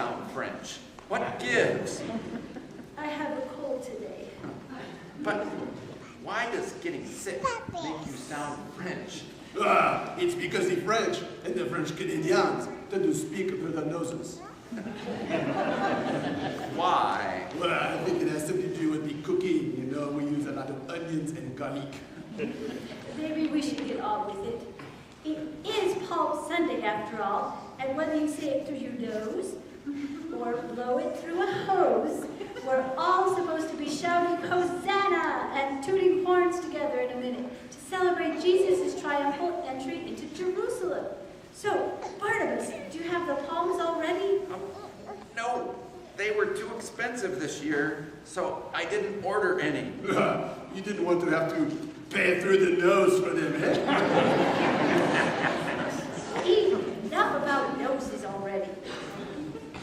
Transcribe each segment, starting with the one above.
sound French? What gives? I have a cold today. But why does getting sick make you sound French? It's because the French and the French Canadians tend to speak with their noses. Why? Well, I think it has something to do with the cooking. You know, we use a lot of onions and garlic. Maybe we should get on with it. It is Palm Sunday after all, and whether you say it through your nose or blow it through a hose, we're all supposed to be shouting Hosanna and tooting horns together in a minute to celebrate Jesus' triumphal entry into Jerusalem. So, Barnabas, do you have the palms already? No, they were too expensive this year, so I didn't order any. You didn't want to have to pay through the nose for them, eh? Enough about noses already.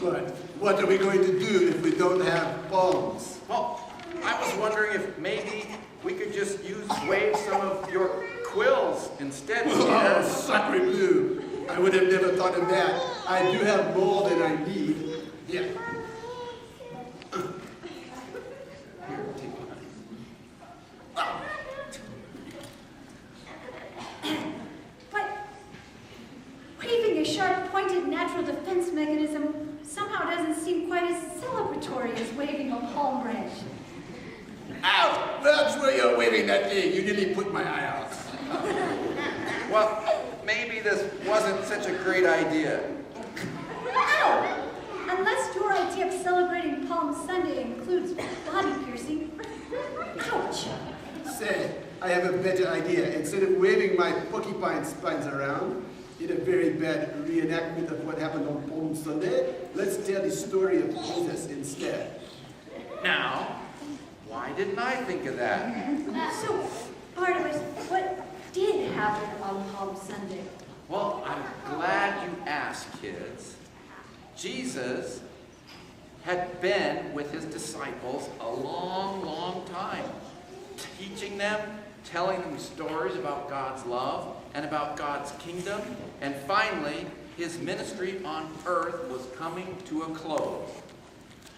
But what are we going to do if we don't have palms? Well, I was wondering if maybe we could just wave some of your quills instead. Oh, sacre bleu! I would have never thought of that. I do have more than I need. Yeah. Here, take one. But waving a sharp-pointed natural defense mechanism somehow doesn't seem quite as celebratory as waving a palm branch. Ow! That's where you're waving that thing. You nearly put my eye out. Well, maybe this wasn't such a great idea. Ow! Unless your idea of celebrating Palm Sunday includes body piercing. Ouch! Say, I have a better idea. Instead of waving my porcupine spines around in a very bad reenactment of what happened on Palm Sunday, let's tell the story of Jesus instead. Now, why didn't I think of that? So, Barnabas, what did happen on Palm Sunday? Well, I'm glad you asked, kids. Jesus had been with his disciples a long, long time, teaching them, telling them stories about God's love and about God's kingdom, and finally, his ministry on earth was coming to a close.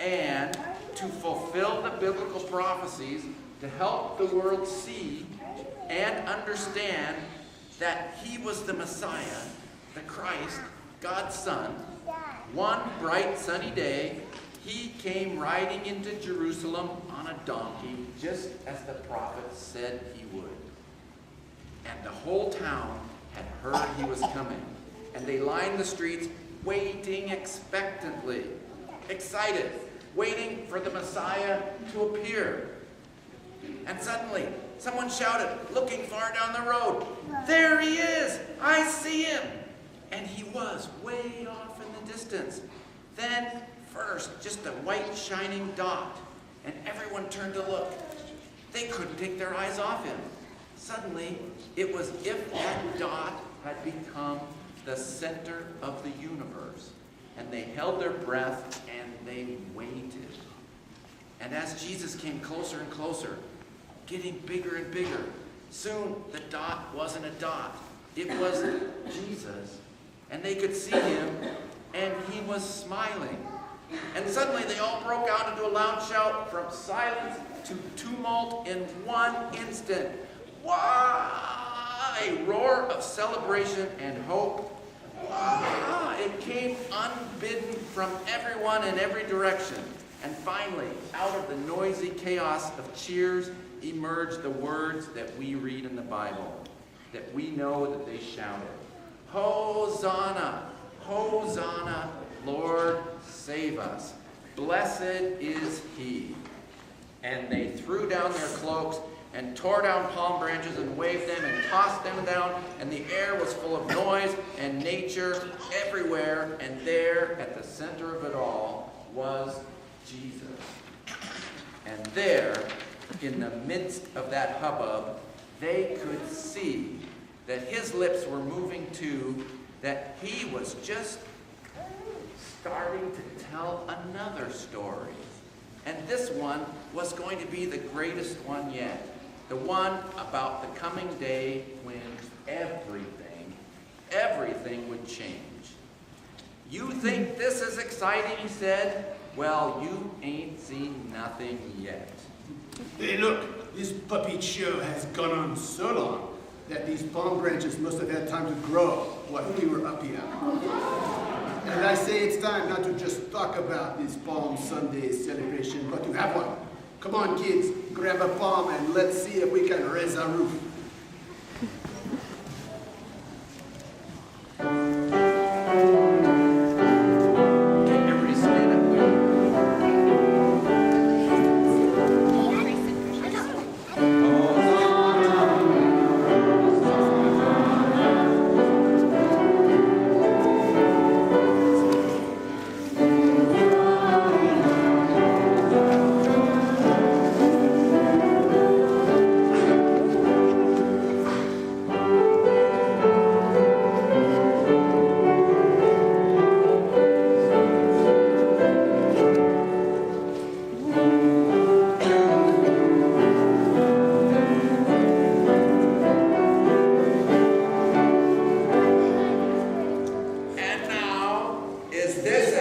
And to fulfill the biblical prophecies, to help the world see and understand that he was the Messiah, the Christ, God's Son, one bright sunny day, he came riding into Jerusalem on a donkey, just as the prophet said he would. And the whole town had heard he was coming, and they lined the streets waiting expectantly, excited, waiting for the Messiah to appear. And suddenly, someone shouted, looking far down the road, "There he is! I see him!" And he was way off in the distance. Then, first, just a white shining dot, and everyone turned to look. They couldn't take their eyes off him. Suddenly, it was as if that dot had become the center of the universe. And they held their breath and they waited. And as Jesus came closer and closer, getting bigger and bigger, soon the dot wasn't a dot. It was Jesus. And they could see him, and he was smiling. And suddenly they all broke out into a loud shout, from silence to tumult in one instant. Wah! A roar of celebration and hope. Wah! It came unbidden from everyone in every direction. And finally, out of the noisy chaos of cheers, emerged the words that we read in the Bible, that we know that they shouted. Hosanna! Hosanna! Lord, save us. Blessed is he. And they threw down their cloaks and tore down palm branches and waved them and tossed them down, and the air was full of noise and nature everywhere, and there at the center of it all was Jesus. And there, in the midst of that hubbub, they could see that his lips were moving too, that he was just starting to tell another story. And this one was going to be the greatest one yet. The one about the coming day when everything would change. You think this is exciting, he said? Well, you ain't seen nothing yet. Hey, look, this puppet show has gone on so long that these palm branches must have had time to grow while we were up here. And I say it's time not to just talk about this Palm Sunday celebration, but to have one. Come on, kids, grab a palm and let's see if we can raise a roof. Is this